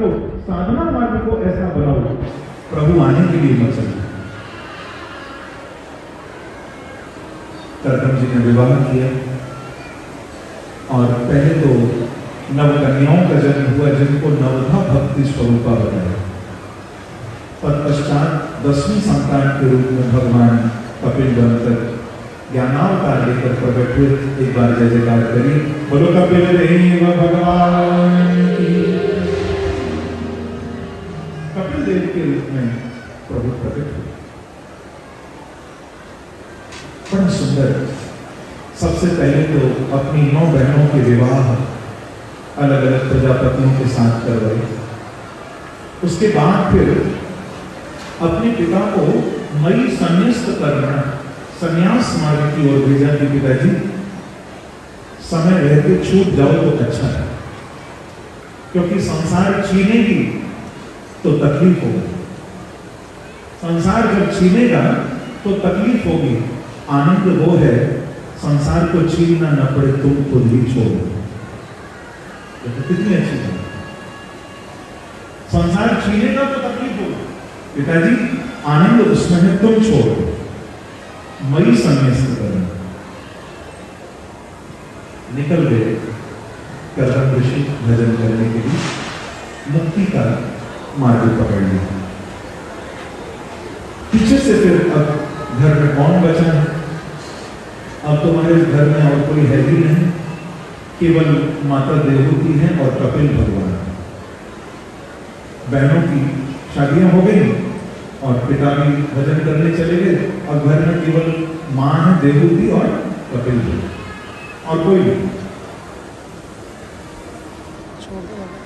को, साधना मार्ग को ऐसा बनाओ, प्रभु आने के लिए मत चलो। करदम जी ने विवाह किया और पहले तो नवकन्याओं का जन्म हुआ जिनको नवधा भक्ति स्वरूपा बताया। तत्पश्चात 10वीं संतान के रूप में भगवान कपिल बनकर ज्ञानावतार लेकर प्रकट हुए। एक बार जय जयकार करिए, बोलो कपिल देव भगवान की। कपिल देव के रूप में प्रभु प्रकट हुए। बड़ा सुंदर। सबसे पहले तो अपनी 9 बहनों के विवाह अलग अलग प्रजापतियों के साथ करवाए। उसके बाद फिर अपने पिता को मई संन्यास्त करना, संन्यास मार्ग की ओर भेजा कि पिताजी समय रहते छूट जाओ तो अच्छा है, क्योंकि संसार छीनेगी तो तकलीफ होगी। संसार जब छीनेगा तो तकलीफ होगी। आनंद वो है संसार को छीनना न पड़े, तुम खुद ही छोड़ो। तो कितनी अच्छी बात। संसार छीनेगा तो तकलीफ होगी, पिताजी आनंद उसमें है, तुम छोड़ो। मई संन्यास्त करना। निकल गए करदम ऋषि भजन करने के लिए, मुक्ति का मार्ग पकड़ लिया। पीछे से फिर अब घर में कौन बचा है? अब तुम्हारे घर में और कोई है ही नहीं, केवल माता देवहूति है और कपिल भगवान। बहनों की शादियां हो गई और पिता भी भजन करने चले गए, और घर में केवल मां है देवहूति और कपिल जी, और कोई नहीं।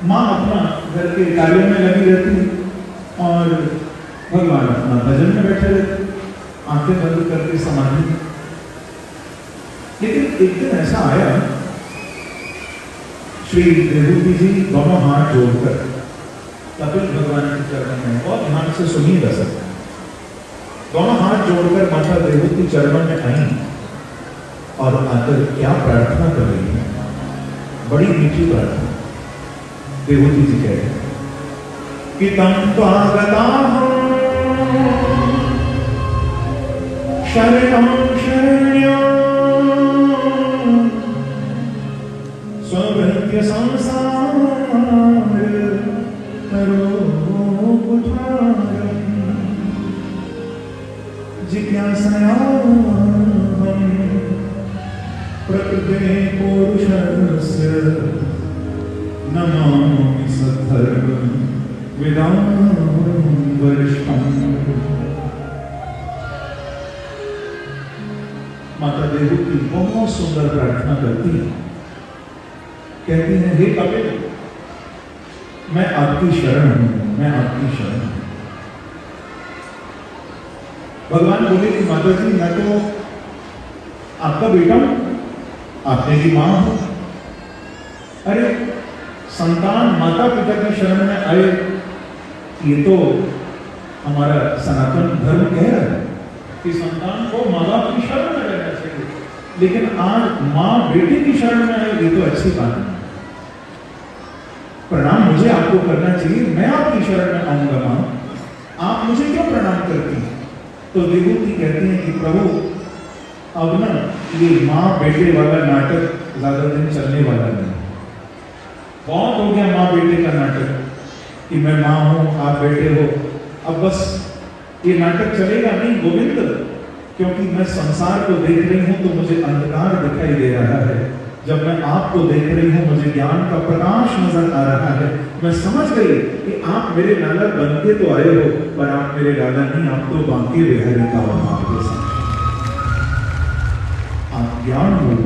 मां अपना घर के कार्यों में लगी रहती और भगवान अपना भजन में बैठे रहते, आंखें बंद करके समाधि। लेकिन एक दिन ऐसा आया, श्री देवहूति जी दोनों हाथ जोड़कर कपिल भगवान के चरणों में, और ध्यान से सुनिएगा सब, दोनों हाथ जोड़कर माता देवहूति चरणों में आई और आकर क्या प्रार्थना कर रही है। बड़ी मीठी प्रार्थना। देवहूति जी कह रहे कि तम त्वागता शरणं शरण्यं स्वभृत्य संसार जिज्ञासया प्रकृते पुरुषस्य नमामि सद्धर्म विदां वरिष्ठम्। माता देवहूति बहुत सुंदर प्रार्थना करती है। कहती है, हे कपिल, मैं आपकी शरण हूं, मैं आपकी शरण हूं। भगवान बोले कि माता जी, मैं तो आपका बेटा हूं, आप मेरी मां हो। अरे संतान माता पिता की शरण में आए, ये तो हमारा सनातन धर्म कह रहा है कि संतान को माँ बाप की शरण में रहना चाहिए, लेकिन आज माँ बेटी की शरण में आए, ये तो अच्छी बात है। प्रणाम मुझे आपको करना चाहिए, मैं आपकी शरण में आऊंगा मां, आप मुझे क्यों प्रणाम करती हैं? तो देवहूति कहती हैं कि प्रभु, अब ना ये माँ बेटे वाला नाटक ज्यादा दिन चलने वाला नहीं। बहुत हो गया माँ बेटे का नाटक कि मैं माँ हूं आप बेटे हो। अब बस ये नाटक चलेगा नहीं गोविंद, क्योंकि मैं संसार को देख रही हूं तो मुझे अंधकार दिखाई दे रहा है। जब मैं आपको देख रही हूं मुझे ज्ञान का प्रकाश नजर आ रहा है। मैं समझ गई कि आप मेरे लाला बन के तो आए हो, पर आप मेरे लाला नहीं, आप तो बांके बिहारी का आपके साथ। आप ज्ञान रूप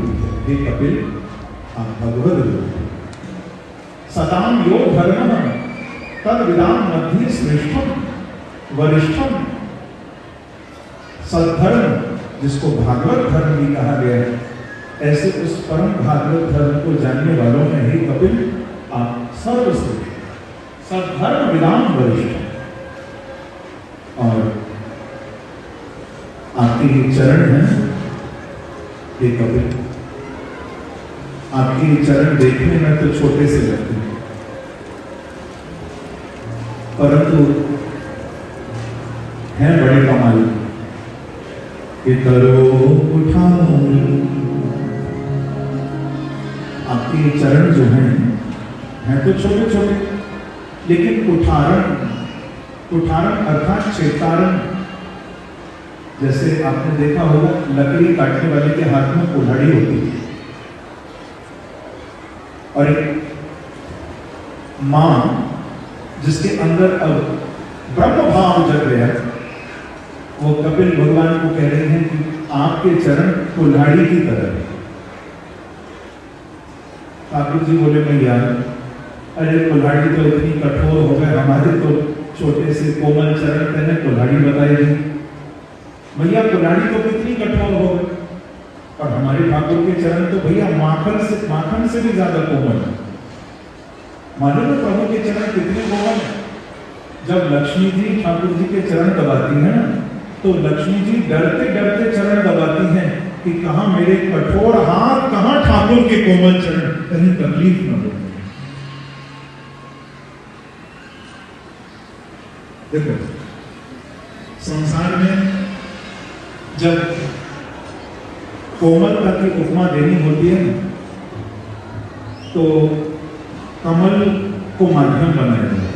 हे कपिल, आप भगवद रूप। सताम यो धर्म तद विदाम मध्य श्रेष्ठम वरिष्ठम। सद्धर्म, जिसको भागवत धर्म भी कहा गया है, ऐसे उस परम भागवत धर्म को जानने वालों में ही कपिल आप सर्वश्रेष्ठ, सद्धर्म विदाम वरिष्ठ। और आपके ये चरण हैं हे कपिल, आपके ये चरण देखने में तो छोटे से लगते हैं, परंतु है बड़े कमाल कि करो उठाओ। आपके चरण जो हैं तो छोटे छोटे, लेकिन कुठारण अर्थात चेतारण। जैसे आपने देखा होगा लकड़ी काटने वाले के हाथ में कुल्हाड़ी होती है, और एक मां जिसके अंदर अब ब्रह्म भाव जग गया, वो कपिल भगवान को कह रहे हैं कि आपके चरण कुल्हाड़ी की तरह है। ठाकुर जी बोले भैया, अरे कुल्हाड़ी तो इतनी कठोर हो गए, हमारे तो छोटे से कोमल चरण कहने कुल्हाड़ी बताएगी। भैया कुल्हाड़ी तो कितनी कठोर हो गई, और हमारे ठाकुर के चरण तो भैया माखन से भी ज्यादा कोमल है। मालूम है प्रभु के चरण कितने कोमल है? जब लक्ष्मी जी ठाकुर जी के चरण दबाती है ना, तो लक्ष्मी जी डरते डरते चरण दबाती हैं कि कहां मेरे कठोर हाथ, कहां ठाकुर के कोमल चरण, कहीं तकलीफ न हो। देखो संसार में जब कोमलता की उपमा देनी होती है तो कमल को माध्यम बनाया जाता है।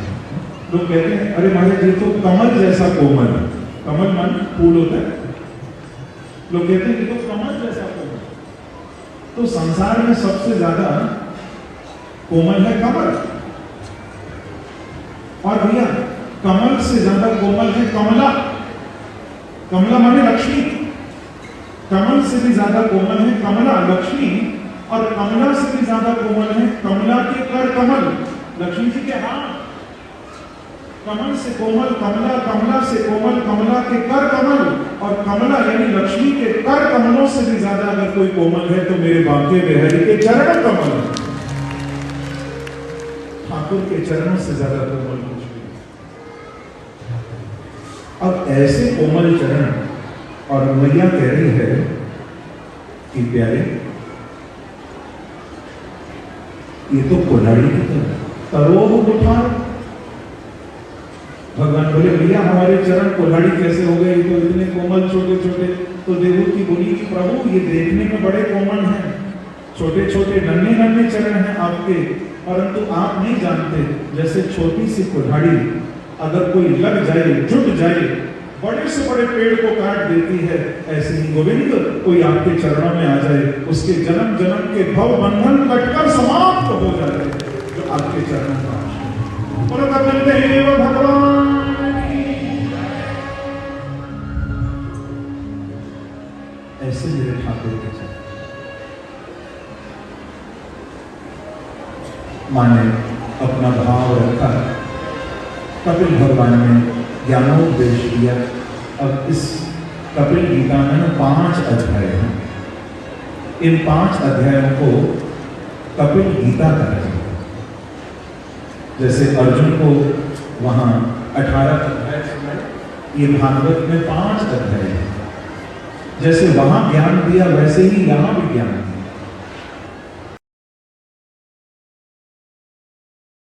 लोग कहते हैं अरे महाराज ये तो कमल जैसा कोमल है। कमल मन फूल होता है, लोग कहते हैं कि तो कमल जैसा कोमल। तो संसार में सबसे ज्यादा कोमल है कमल, और भैया कमल से ज्यादा कोमल है कमला। कमला माने लक्ष्मी। कमल से भी ज्यादा कोमल है कमला लक्ष्मी, और कमला से भी ज्यादा कोमल है कमला के कर कमल, लक्ष्मी जी के हाथ। कमल से कोमल कमला, कमला से कोमल कमला के कर कमल, और कमला यानी लक्ष्मी के कर कमलों से भी ज्यादा अगर कोई कोमल है तो मेरे बांके बिहारी के चरण कमल। ठाकुर के चरणों से ज्यादा कोमल कुछ नहीं। अब ऐसे कोमल चरण, और मैया कह रही है कि प्यारे ये तो कुल्हाड़ी की तरह तरोह उठा। भगवान बोले भैया हमारे चरण कुल्हाड़ी कैसे हो गए, तो इतने कोमल छोटे छोटे। तो देवहूति बोली कि प्रभु ये देखने में बड़े कोमल हैं, छोटे छोटे नन्हे नन्हे चरण हैं आपके, परंतु आप नहीं जानते जैसे छोटी सी कुल्हाड़ी अगर कोई लग जाए, जुट जाए, बड़े से बड़े पेड़ को काट देती है, ऐसे ही गोविंद कोई आपके चरणों में आ जाए, उसके जन्म जन्म के भव बंधन कटकर समाप्त हो जाए जो आपके चरणों का भगवान। ऐसे मेरे ठाकुर के चरण। माने अपना भाव रखा, कपिल भगवान ने ज्ञानोपदेश दिया। अब इस कपिल गीता में 5 अध्याय हैं। इन 5 अध्यायों को कपिल गीता कहा जाता है। जैसे अर्जुन को वहां 18 अध्याय सुनाए, ये भागवत में 5 अध्याय है। जैसे वहां ज्ञान दिया वैसे ही यहां भी ज्ञान दिया।